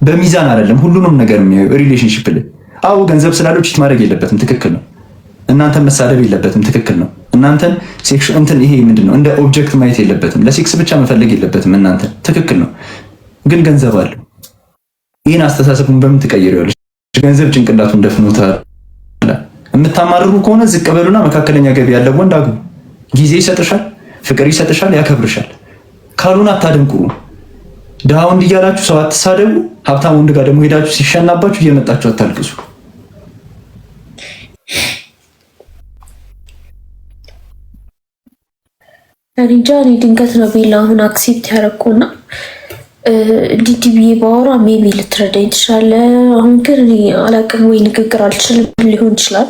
S2: በሚዛን አይደለም ሁሉንም ነገር የሚያየው ሪሌሽንሺፕ ላይ። አዎ ገንዘብ ስላለው ቺት ማድረግ የለበትም፣ ትክክል ነው። እናንተን መሳደብ የለበትም፣ ትክክል ነው። እናንተን ሴክስ እንትን ይሄ ምንድነው እንደ ኦብጀክት ማየት የለበትም፣ ለሴክስ ብቻ መፈለግ የለበትም እናንተን፣ ትክክል ነው። ግን ገንዘብ አለው። ይህን አስተሳሰቡን በምን ትቀይሪዋለሽ? ገንዘብ ጭንቅላቱን ደፍኖታል። የምታማርሩ ከሆነ ዝቅ በሉና መካከለኛ ገቢ ያለው ወንድ አግቡ። ጊዜ ይሰጥሻል፣ ፍቅር ይሰጥሻል፣ ያከብርሻል። ካሉን አታደንቁሩ። ድሃ ወንድ እያላችሁ ሰው አትሳደቡ። ሀብታም ወንድ ጋር ደግሞ ሄዳችሁ ሲሸናባችሁ እየመጣችሁ አታልቅሱ።
S1: እንጃ እኔ ድንገት ነው ቤላ አሁን አክሴፕት ያደረኩና እንዲህ ብዬ ባወራ ሜቢ ልትረዳኝ ትችላለህ። አሁን ግን እኔ አላቅም ወይ ንግግር አልችልም ሊሆን ይችላል።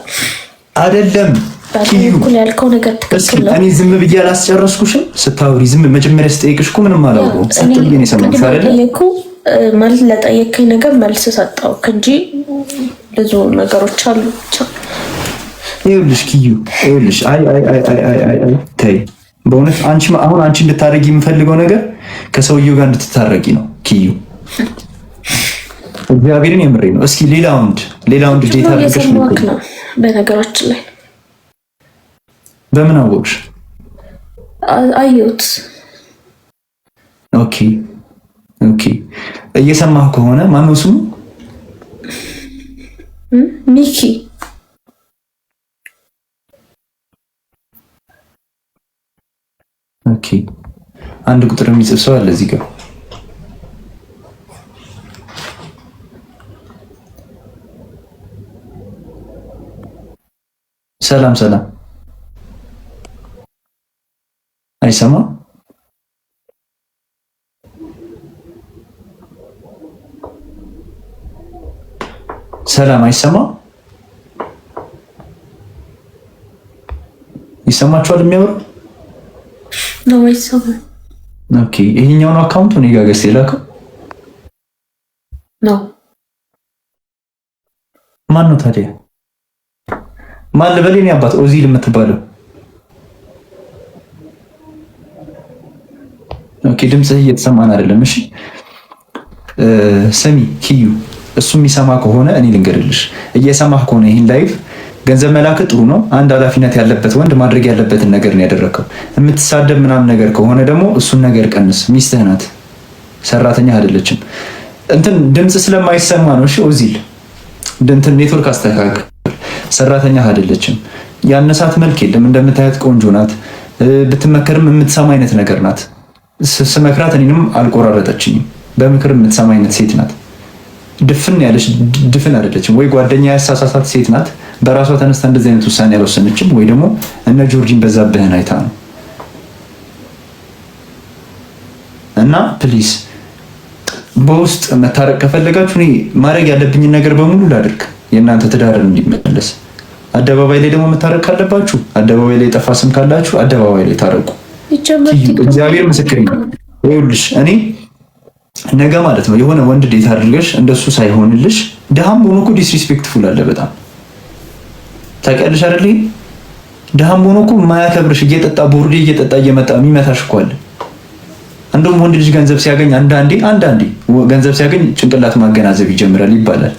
S2: አይደለም
S1: በኩል ያልከው ነገር ትክክል ነው።
S2: እኔ ዝም ብዬ አላስጨረስኩሽም። ስታወሪ ዝም መጀመሪያ ስጠይቅሽ እኮ ምንም አላውቀውም። ጸጥ ብዬ ነው የሰማሁሽ አይደል?
S1: ማለት ለጠየቀኝ ነገር መልስ ሰጠሁህ እንጂ ብዙ ነገሮች አሉ። ብቻ
S2: ይኸውልሽ ኪዩ ይኸውልሽ፣ አይ ተይ በእውነት አሁን አንቺ እንድታረጊ የምፈልገው ነገር ከሰውየው ጋር እንድትታረቂ ነው ኪዩ። እግዚአብሔርን የምሬ ነው። እስኪ ሌላ ወንድ ዴታ አድርገሽ ነው።
S1: በነገራችን ላይ
S2: በምን አወቅሽ?
S1: አየሁት።
S2: ኦኬ እየሰማህ ከሆነ ማነው ስሙ?
S1: ሚኪ።
S2: ኦኬ አንድ ቁጥር የሚጽፍ ሰው አለ እዚህ ጋር። ሰላም አይሰማ? ሰላም አይሰማ? ይሰማችኋል? የሚያወሩ
S1: ነው አይሰማ?
S2: ኦኬ ይሄኛው ነው አካውንቱ እኔ ጋር ገዝተህ የላከው
S1: ነው።
S2: ማን ነው ታዲያ? ማን ልበል? የኔ አባት ኦዚል የምትባለው። ኦኬ ድምፅህ እየተሰማን አይደለም። እሺ ሰሚ ኪዩ፣ እሱ የሚሰማ ከሆነ እኔ ልንገርልሽ፣ እየሰማህ ከሆነ ይህን ላይቭ ገንዘብ መላክ ጥሩ ነው። አንድ ኃላፊነት ያለበት ወንድ ማድረግ ያለበትን ነገር ነው ያደረከው። የምትሳደብ ምናምን ነገር ከሆነ ደግሞ እሱን ነገር ቀንስ። ሚስትህ ናት፣ ሰራተኛ አይደለችም። እንትን ድምፅ ስለማይሰማ ነው። እሺ ኦዚል እንትን ኔትወርክ አስተካክል። ሰራተኛ አይደለችም። ያነሳት መልክ የለም። እንደምታያት ቆንጆ ናት። ብትመከርም የምትሰማ አይነት ነገር ናት። ስመክራት እኔንም አልቆራረጠችኝም። በምክር የምትሰማ አይነት ሴት ናት። ድፍን ያለች ድፍን አይደለችም። ወይ ጓደኛ ያሳሳሳት ሴት ናት። በራሷ ተነስታ እንደዚህ አይነት ውሳኔ አልወሰነችም። ወይ ደግሞ እነ ጆርጂን በዛብህን አይታ ነው። እና ፕሊዝ በውስጥ መታረቅ ከፈለጋችሁ እኔ ማድረግ ያለብኝን ነገር በሙሉ ላድርግ፣ የእናንተ ትዳርን እንዲመለስ። አደባባይ ላይ ደግሞ መታረቅ ካለባችሁ፣ አደባባይ ላይ የጠፋ ስም ካላችሁ አደባባይ ላይ ታረቁ። እግዚአብሔር ምስክር ነው። ይኸውልሽ እኔ ነገ ማለት ነው የሆነ ወንድ ዴት አድርገሽ እንደሱ ሳይሆንልሽ፣ ድሃም ሆኖ እኮ ዲስሪስፔክትፉል አለ በጣም ታውቂያለሽ አይደል? ድሃም ሆኖ እኮ የማያከብርሽ እየጠጣ ቦርዴ እየጠጣ እየመጣ የሚመታሽ እኮ አለ። እንደውም ወንድ ልጅ ገንዘብ ሲያገኝ አንዳንዴ ገንዘብ ሲያገኝ ጭንቅላት ማገናዘብ ይጀምራል ይባላል።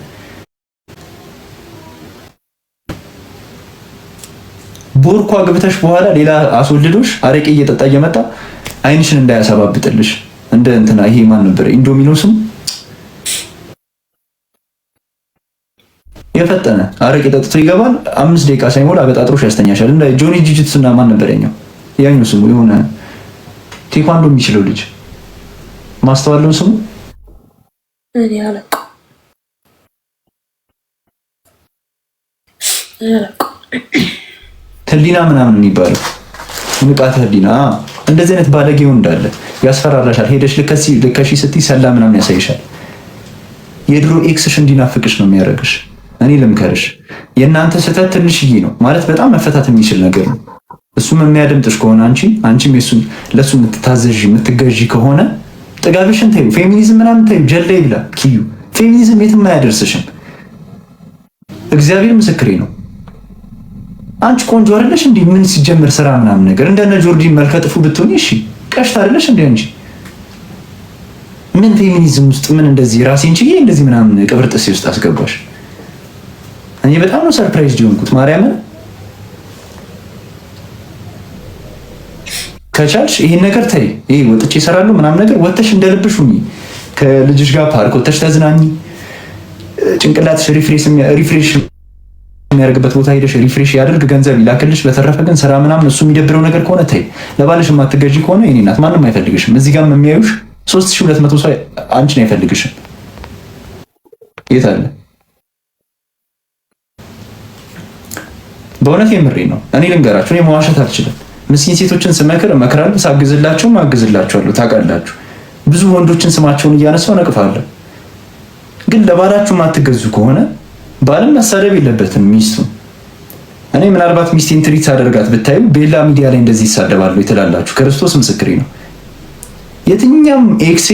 S2: ቦርኳ ግብተሽ በኋላ ሌላ አስወልዶሽ አረቄ እየጠጣ እየመጣ አይንሽን እንዳያሰባብጥልሽ እንደ እንትና ይሄ ማን ነበር ኢንዶሚኖስም የፈጠነ አረቄ ጠጥቶ ይገባል። 5 ደቂቃ ሳይሞላ አበጣጥሮሽ ያስተኛሻል። እንደ ጆኒ ጂጂትሱና ማን ነበር ያኛው ስሙ የሆነ ቴኳንዶ የሚችለው ልጅ ማስተዋለው ስሙ
S1: እኔ አላውቅም።
S2: ህሊና ምናምን የሚባለው ንቃተ ህሊና እንደዚህ አይነት ባለጌው እንዳለ ያስፈራራሻል። ሄደሽ ልከሺ ስትይ ሰላ ምናምን ያሳይሻል። የድሮ ኤክስሽ እንዲናፍቅሽ ነው የሚያደርግሽ። እኔ ልምከርሽ፣ የእናንተ ስህተት ትንሽዬ ነው ማለት በጣም መፈታት የሚችል ነገር ነው። እሱም የሚያደምጥሽ ከሆነ አንቺም ለእሱ የምትታዘዥ የምትገዢ ከሆነ ጥጋብሽን ተይው፣ ፌሚኒዝም ምናምን ተይው፣ ጀላ ይብላ ኪዩ። ፌሚኒዝም የትም አያደርስሽም። እግዚአብሔር ምስክሬ ነው። አንቺ ቆንጆ አይደለሽ እንዴ? ምን ሲጀምር ስራ ምናምን ነገር እንደነ ጆርጂን መልከጥፉ ብትሆኚ እሺ፣ ቀሽት አይደለሽ እንዴ አንቺ? ምን ፌሚኒዝም ውስጥ ምን እንደዚህ ራሴን ችዬ እንደዚህ ምናምን ቅብር ጥሴ ውስጥ አስገባሽ? እኔ በጣም ነው ሰርፕራይዝ ሆንኩት። ማርያምን ከቻልሽ ይሄን ነገር ተይ። ይሄ ወጥቼ እሰራለሁ ምናምን ነገር ወጥተሽ እንደልብሽ ሁኚ። ከልጅሽ ጋር ፓርክ ወጥተሽ ተዝናኚ። ጭንቅላትሽ ሪፍሬሽ የሚያደርግበት ቦታ ሄደሽ ሪፍሬሽ ያደርግ፣ ገንዘብ ይላክልሽ። በተረፈ ግን ስራ ምናምን እሱ የሚደብረው ነገር ከሆነ ተይ። ለባልሽ የማትገዢ ከሆነ የኔ እናት ማንም አይፈልግሽም። እዚህ ጋር የሚያዩሽ 3200 ሰው አንቺን አይፈልግሽም። የት አለ? በእውነት የምሬ ነው። እኔ ልንገራችሁ፣ እኔ መዋሸት አልችልም። ምስኪን ሴቶችን ስመክር እመክራለሁ፣ ሳግዝላቸውም አግዝላቸዋለሁ። ታውቃላችሁ፣ ብዙ ወንዶችን ስማቸውን እያነሳው ነቅፋለሁ። ግን ለባላችሁ የማትገዙ ከሆነ ባልም መሳደብ የለበትም ሚስቱ። እኔ ምናልባት ሚስቴን ትሪት አደርጋት ብታዩ ቤላ ሚዲያ ላይ እንደዚህ ይሳደባሉ ትላላችሁ። ክርስቶስ ምስክሬ ነው። የትኛውም ኤክሴ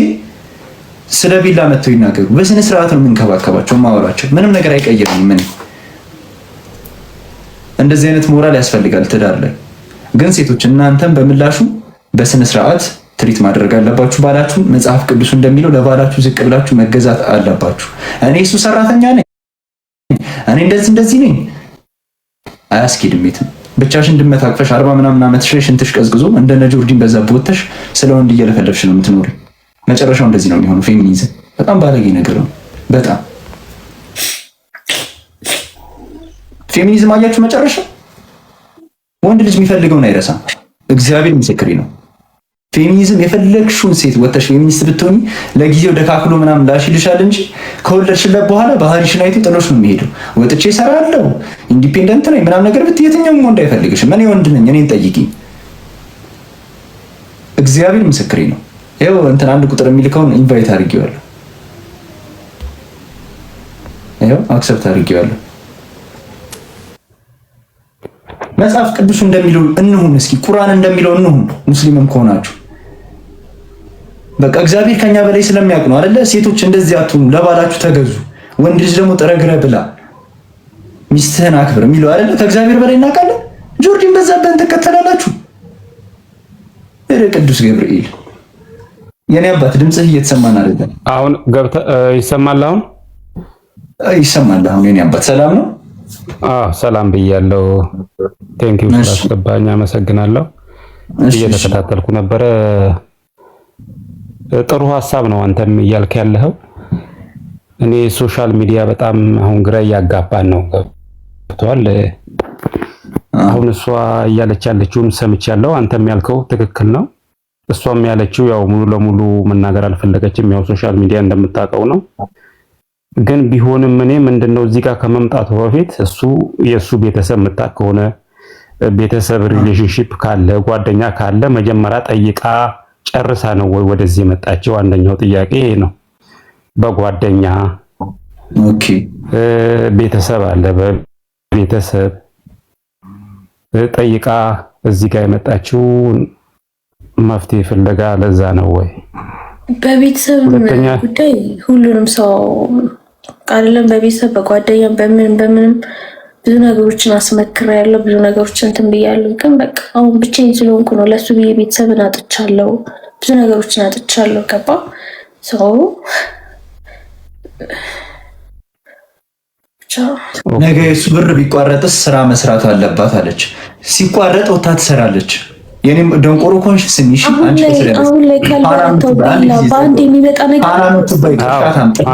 S2: ስለ ቤላ መጥተው ይናገሩ፣ በስነ ስርዓት ነው የምንከባከባቸው፣ ማወራቸው ምንም ነገር አይቀይርም። ምን እንደዚህ አይነት ሞራል ያስፈልጋል ትዳር ላይ። ግን ሴቶች እናንተም በምላሹ በስነ ስርዓት ትሪት ማድረግ አለባችሁ ባላችሁ። መጽሐፍ ቅዱስ እንደሚለው ለባላችሁ ዝቅ ብላችሁ መገዛት አለባችሁ። እኔ እሱ ሰራተኛ ነኝ፣ እኔ እንደዚህ ነኝ አያስኬድም። የትም ብቻሽን ድመት አቅፈሽ 40 ምናምን ዓመት ሽንትሽ ቀዝቅዞ እንደነ ጆርዲን በዛ ቦተሽ ስለ ወንድ እየለፈለፍሽ ነው የምትኖሪ። መጨረሻው እንደዚህ ነው የሚሆነው። ፌሚኒዝም በጣም ባለጌ ነገር ነው። በጣም ፌሚኒዝም አያችሁ መጨረሻ ወንድ ልጅ የሚፈልገውን አይረሳም። እግዚአብሔር ምስክሬ ነው። ፌሚኒዝም የፈለግሽውን ሴት ወተሽ ፌሚኒስት ብትሆኚ ለጊዜው ደካክሎ ምናምን ላሽልሻል እንጂ ከወለድሽለት በኋላ ባህሪሽን አይቶ ጥሎሽ ነው የሚሄደው። ወጥቼ እሰራለሁ ኢንዲፔንደንት ነኝ ምናምን ነገር ብትይ የትኛውም ወንድ አይፈልግሽም። እኔ ወንድ ነኝ፣ እኔን ጠይቂ። እግዚአብሔር ምስክሬ ነው። ይኸው እንትን አንድ ቁጥር የሚልከውን ኢንቫይት አድርጌዋለሁ። ይኸው አክሰፕት አድርጌዋለሁ። መጽሐፍ ቅዱስ እንደሚለው እንሁን። እስኪ ቁርአን እንደሚለው እንሁን። ሙስሊምም ከሆናችሁ በቃ እግዚአብሔር ከኛ በላይ ስለሚያውቅ ነው አይደለ? ሴቶች እንደዚህ አትሁኑ፣ ለባላችሁ ተገዙ። ወንድ ልጅ ደግሞ ጥረግረ ብላ ሚስትህን አክብር የሚለው አይደለ? ከእግዚአብሔር በላይ እናውቃለን። ጆርዲን በዛብህን ትከተላላችሁ። ቅዱስ ገብርኤል የኔ አባት ድምፅህ እየተሰማን አይደለም።
S3: አሁን ገብተህ ይሰማል? አሁን
S2: ይሰማል። አሁን የኔ አባት ሰላም ነው?
S3: ሰላም ብያለሁ። ቴንኪው ስላስገባኝ አመሰግናለሁ። እየተከታተልኩ ነበረ። ጥሩ ሀሳብ ነው አንተም እያልክ ያለኸው። እኔ ሶሻል ሚዲያ በጣም አሁን ግራ እያጋባን ነው። ገብቶሃል? አሁን እሷ እያለች ያለችውን ሰምቻለሁ። አንተም ያልከው ትክክል ነው። እሷም ያለችው ያው ሙሉ ለሙሉ መናገር አልፈለገችም። ያው ሶሻል ሚዲያ እንደምታውቀው ነው። ግን ቢሆንም እኔ ምንድነው እዚህ ጋር ከመምጣቱ በፊት እሱ የእሱ ቤተሰብ መጣ ከሆነ ቤተሰብ ሪሌሽንሺፕ ካለ ጓደኛ ካለ መጀመሪያ ጠይቃ ጨርሳ ነው ወይ ወደዚህ የመጣችው? አንደኛው ጥያቄ ይሄ ነው። በጓደኛ
S2: ኦኬ፣
S3: ቤተሰብ አለ፣ በቤተሰብ ጠይቃ እዚህ ጋር የመጣችው መፍትሄ ፍለጋ ለዛ ነው ወይ?
S1: በቤተሰብ ጉዳይ ሁሉንም ሰው አይደለም፣ በቤተሰብ በጓደኛ በምንም ብዙ ነገሮችን አስመክራ ያለው ብዙ ነገሮችን እንትን ብያለሁ። ግን በቃ አሁን ብቻዬን ስለሆንኩ ነው ለሱ ብዬ ቤተሰብን አጥቻለሁ፣ ብዙ ነገሮችን አጥቻለሁ። ገባ ሰው
S2: ነገ የሱ ብር ቢቋረጥስ ስራ መስራት አለባት አለች። ሲቋረጥ ወታ ትሰራለች። የኔም ደንቆሮ ኮንሽ ስሚሽ አንቺ ተሰለኝ
S1: አሁን ላይ ካልበረታው በአንድ የሚመጣ ነገር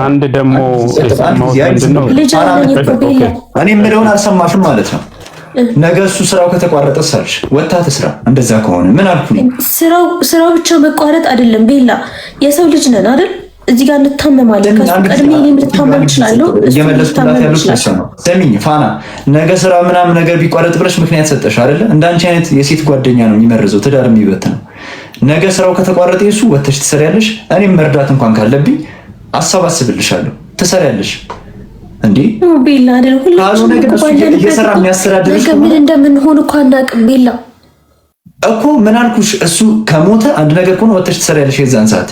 S3: አንድ ደግሞ የሰማሁት ምንድነው
S1: ልጅ አለኝ እኮ ቤላ
S2: እኔ የምለውን አልሰማሽም ማለት ነው። ነገ እሱ ስራው ከተቋረጠ ሰርሽ ወጣ ትስራ። እንደዛ ከሆነ ምን አልኩኝ?
S1: ስራው ብቻ መቋረጥ አይደለም ቤላ፣ የሰው ልጅ ነን አይደል? እዚህ ጋር እንታመማለን። ከሱ ቀድሜ እኔ ልታመም እችላለሁ።
S2: እየመለስኩላት ያሉት ነው። ሰሚኝ ፋና፣ ነገ ስራ ምናምን ነገር ቢቋረጥ ብለሽ ምክንያት ሰጠሽ አይደለ? እንዳንቺ አይነት የሴት ጓደኛ ነው የሚመርዘው፣ ትዳር የሚበት ነው። ነገ ስራው ከተቋረጠ እሱ ወተሽ ትሰሪያለሽ። እኔም መርዳት እንኳን ካለብኝ አሰባስብልሻለሁ፣ ትሰሪያለሽ። እንዴ
S1: ቤላ አይደል? ሁላችንም
S2: እየሰራ የሚያስተዳድርሽ
S1: ምን እንደምንሆን እኮ አናውቅም ቤላ
S2: እኮ። ምን አልኩሽ? እሱ ከሞተ አንድ ነገር ከሆነ ወተሽ ትሰሪያለሽ የዛን ሰዓት።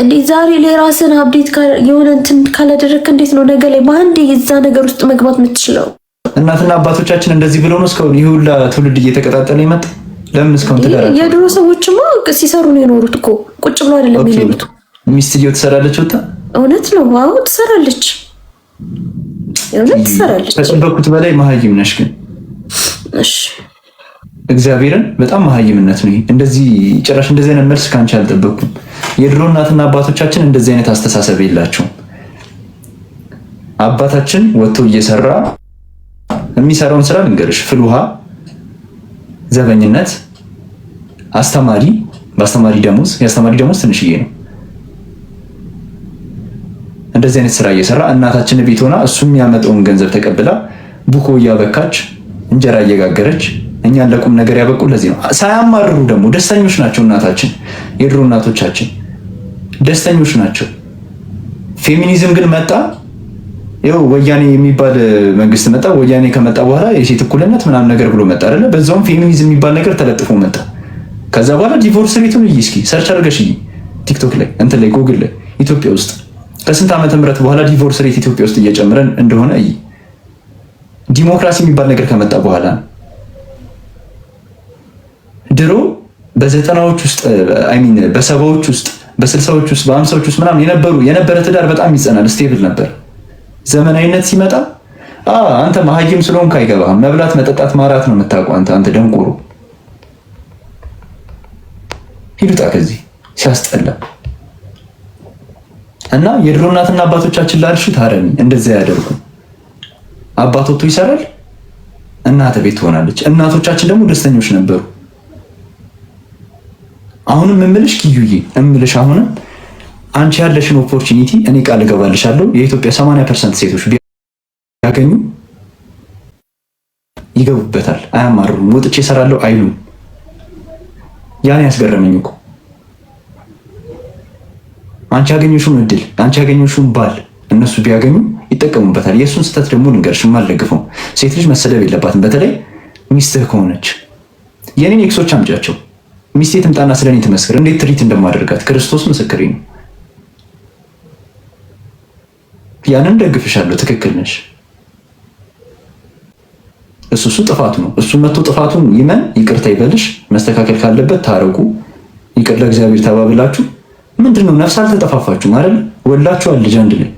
S1: እንዴ ዛሬ ላይ ራስን አፕዴት የሆነ እንትን ካላደረግክ እንዴት ነው ነገ ላይ በአንዴ የዛ ነገር ውስጥ መግባት የምትችለው?
S2: እናትና አባቶቻችን እንደዚህ ብለው ነው እስካሁን ይህ ሁላ ትውልድ እየተቀጣጠለ ይመጣ። ለምን እስካሁን ትዳር?
S1: የድሮ ሰዎችማ ሲሰሩ ነው የኖሩት እኮ፣ ቁጭ ብሎ አይደለም የኖሩት።
S2: ሚስትየው ትሰራለች ወጣ።
S1: እውነት ነው። አዎ ትሰራለች፣ እውነት ትሰራለች።
S2: ከጠበኩት በላይ መሀይም ነሽ ግን።
S1: እሺ
S2: እግዚአብሔርን በጣም መሀይምነት ነው። እንደዚህ ጭራሽ እንደዚህ አይነት መልስ ካንቺ አልጠበቅኩም። የድሮ እናትና አባቶቻችን እንደዚህ አይነት አስተሳሰብ የላቸውም። አባታችን ወጥቶ እየሰራ የሚሰራውን ስራ ልንገርሽ፣ ፍል ውሃ፣ ዘበኝነት፣ አስተማሪ፣ በአስተማሪ ደሞዝ፣ የአስተማሪ ደሞዝ ትንሽዬ ነው። እንደዚህ አይነት ስራ እየሰራ እናታችን ቤት ሆና እሱ የሚያመጣውን ገንዘብ ተቀብላ ቡኮ እያበካች እንጀራ እየጋገረች እኛን ለቁም ነገር ያበቁ ለዚህ ነው። ሳያማርሩ ደግሞ ደስተኞች ናቸው። እናታችን የድሮ እናቶቻችን ደስተኞች ናቸው። ፌሚኒዝም ግን መጣ። ይኸው ወያኔ የሚባል መንግስት መጣ። ወያኔ ከመጣ በኋላ የሴት እኩልነት ምናምን ነገር ብሎ መጣ አይደለ? በዛውም ፌሚኒዝም የሚባል ነገር ተለጥፎ መጣ። ከዛ በኋላ ዲቮርስ ሬቱን እስኪ ሰርች አድርገሽ ቲክቶክ ላይ እንትን ላይ ጉግል ላይ ኢትዮጵያ ውስጥ ከስንት ዓመተ ምህረት በኋላ ዲቮርስ ሬት ኢትዮጵያ ውስጥ እየጨመረን እንደሆነ ዲሞክራሲ የሚባል ነገር ከመጣ በኋላ ድሮ በዘጠናዎች ውስጥ በሰባዎች ውስጥ በስልሳዎች ውስጥ በአምሳዎች ውስጥ ምናምን የነበረ ትዳር በጣም ይጸናል፣ ስቴብል ነበር። ዘመናዊነት ሲመጣ አንተ መሀይም ስለሆንክ አይገባህም፣ መብላት መጠጣት ማራት ነው የምታውቀው አንተ ደንቆሮ፣ ሂዱጣ ከዚህ ሲያስጠላ። እና የድሮ እናትና አባቶቻችን ላልሽ ታረሚ እንደዚያ ያደርጉ። አባት ወጥቶ ይሰራል፣ እናት ቤት ትሆናለች። እናቶቻችን ደግሞ ደስተኞች ነበሩ። አሁንም እምልሽ ኪዩዬ እምልሽ አሁንም አንቺ ያለሽን ኦፖርቹኒቲ እኔ ቃል እገባልሻለሁ የኢትዮጵያ 80% ሴቶች ቢያገኙ ይገቡበታል። አያማሩም። ወጥቼ እሰራለሁ አይሉም። ያን ያስገረመኝ እኮ አንቺ ያገኘሽውን እድል አንቺ ያገኘሽውን ባል እነሱ ቢያገኙ ይጠቀሙበታል። የእሱን ስህተት ደግሞ ልንገርሽ፣ የማልደግፈው ሴት ልጅ መሰደብ የለባትም። በተለይ ሚስትህ ከሆነች የኔን ኤክሶች አምጫቸው ሚስቴ ትምጣና ስለኔ ትመስክር እንዴት ትሪት እንደማደርጋት ክርስቶስ ምስክሬ ነው። ያንን ደግፍሻለሁ። ትክክል ነሽ። እሱ ጥፋቱ ነው። እሱ መጥቶ ጥፋቱን ይመን ይቅርታ ይበልሽ። መስተካከል ካለበት ታረቁ። ይቅር ለእግዚአብሔር ተባብላችሁ ምንድነው ነፍስ አልተጠፋፋችሁም አይደል? ወላችኋል ልጅ አንድ ላይ።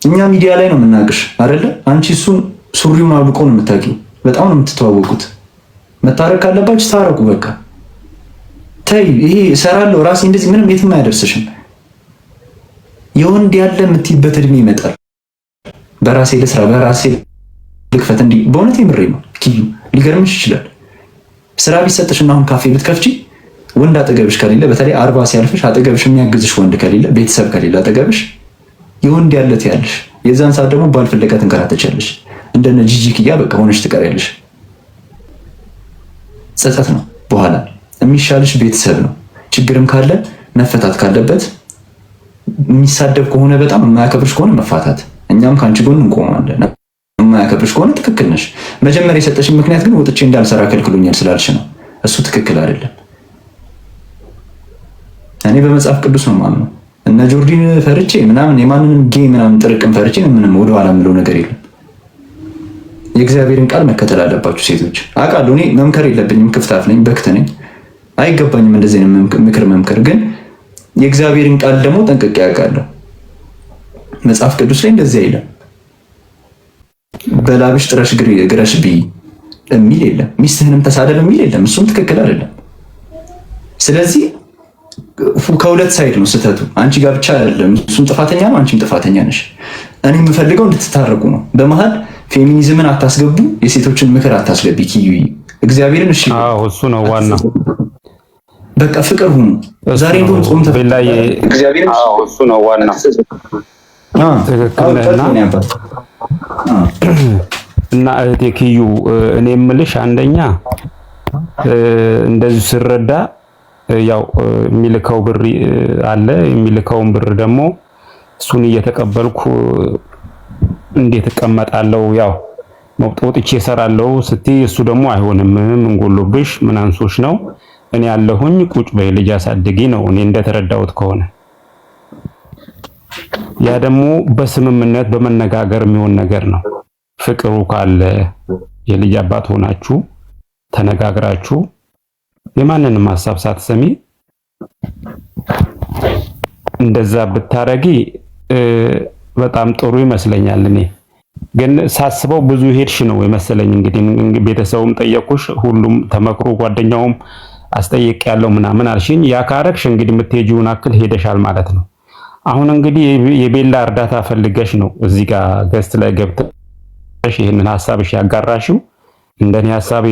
S2: እኛ ሚዲያ ላይ ነው የምናቅሽ አይደለ? አንቺ እሱን ሱሪውን አውልቆ ነው የምታውቂው። በጣም ነው የምትተዋወቁት። መታረቅ ካለባችሁ ታረቁ። በቃ ተይ። ይሄ እሰራለሁ ራሴ እንደዚህ ምንም የትም አያደርስሽም። የወንድ ያለ የምትይበት እድሜ ይመጣል። በራሴ ልስራ በራሴ ልክፈት እንዲህ በእውነት የምሬ ነው። ኪዩ ሊገርምሽ ይችላል። ስራ ቢሰጥሽና አሁን ካፌ ብትከፍቺ ወንድ አጠገብሽ ከሌለ፣ በተለይ 40 ሲያልፍሽ አጠገብሽ የሚያግዝሽ ወንድ ከሌለ፣ ቤተሰብ ከሌለ አጠገብሽ የወንድ ያለት ያለሽ የዛን ሰዓት ደግሞ ባል ፍለጋ ትንከራተቻለሽ። እንደነ ጂጂ ኪያ በቃ ሆነሽ ትቀሪያለሽ። ጸጸት ነው። በኋላ የሚሻልሽ ቤተሰብ ነው። ችግርም ካለ መፈታት ካለበት የሚሳደብ ከሆነ በጣም የማያከብርሽ ከሆነ መፋታት። እኛም ከአንቺ ጎን እንቆማለን። የማያከብርሽ ከሆነ ትክክል ነሽ። መጀመሪያ የሰጠሽን ምክንያት ግን ወጥቼ እንዳልሰራ ከልክሎኛል ስላልሽ ነው። እሱ ትክክል አይደለም። እኔ በመጽሐፍ ቅዱስ ነው የማምነው። እነ ጆርዲን ፈርቼ ምናምን የማንንም ጌ ምናምን ጥርቅም ፈርቼ ምንም ወደኋላ የምለው ነገር የለም። የእግዚአብሔርን ቃል መከተል አለባችሁ ሴቶች። አውቃለሁ እኔ መምከር የለብኝም፣ ክፍታፍ ነኝ፣ በክት ነኝ፣ አይገባኝም እንደዚህ ምክር መምከር። ግን የእግዚአብሔርን ቃል ደግሞ ጠንቅቄ ያውቃለሁ። መጽሐፍ ቅዱስ ላይ እንደዚህ አይልም። በላብሽ ጥረሽ ግረሽ ብይ፣ የሚል የለም። ሚስትህንም ተሳደብ የሚል የለም። እሱም ትክክል አይደለም። ስለዚህ ከሁለት ሳይድ ነው ስህተቱ። አንቺ ጋር ብቻ አይደለም። እሱም ጥፋተኛ ነው፣ አንቺም ጥፋተኛ ነሽ። እኔ የምፈልገው እንድትታረቁ ነው። በመሀል ፌሚኒዝምን አታስገቡ፣ የሴቶችን ምክር አታስገቢ። ኪዩይ እግዚአብሔርን እሺ፣
S3: እሱ ነው ዋናው።
S2: በቃ ፍቅር ሁኑ። ዛሬ እንደውም ጾም
S3: ተፈላየ እግዚአብሔርን እሱ ነው ዋናው። እና እህቴ ኪዩ እኔ የምልሽ አንደኛ እንደዚህ ስረዳ ያው የሚልከው ብር አለ። የሚልከውን ብር ደግሞ እሱን እየተቀበልኩ እንዴት እቀመጣለሁ? ያው ወጥቼ እሰራለሁ ስትይ እሱ ደግሞ አይሆንም፣ ምን ጎሎብሽ፣ ምን አንሶሽ ነው? እኔ ያለሁኝ ቁጭ በይ ልጅ አሳድጊ ነው እኔ እንደተረዳሁት ከሆነ። ያ ደግሞ በስምምነት በመነጋገር የሚሆን ነገር ነው። ፍቅሩ ካለ የልጅ አባት ሆናችሁ ተነጋግራችሁ የማንንም ሀሳብ ሳትሰሚ እንደዛ ብታረጊ በጣም ጥሩ ይመስለኛል። እኔ ግን ሳስበው ብዙ ሄድሽ ነው የመሰለኝ። እንግዲህ ቤተሰቡም ጠየቁሽ፣ ሁሉም ተመክሮ ጓደኛውም አስጠየቅ ያለው ምናምን አልሽኝ። ያ ካረግሽ እንግዲህ የምትሄጂውን አክል ሄደሻል ማለት ነው። አሁን እንግዲህ የቤላ እርዳታ ፈልገሽ ነው እዚህ ጋር ገስት ላይ ገብተሽ ይህንን ሀሳብሽ ያጋራሽው። እንደኔ ሀሳብ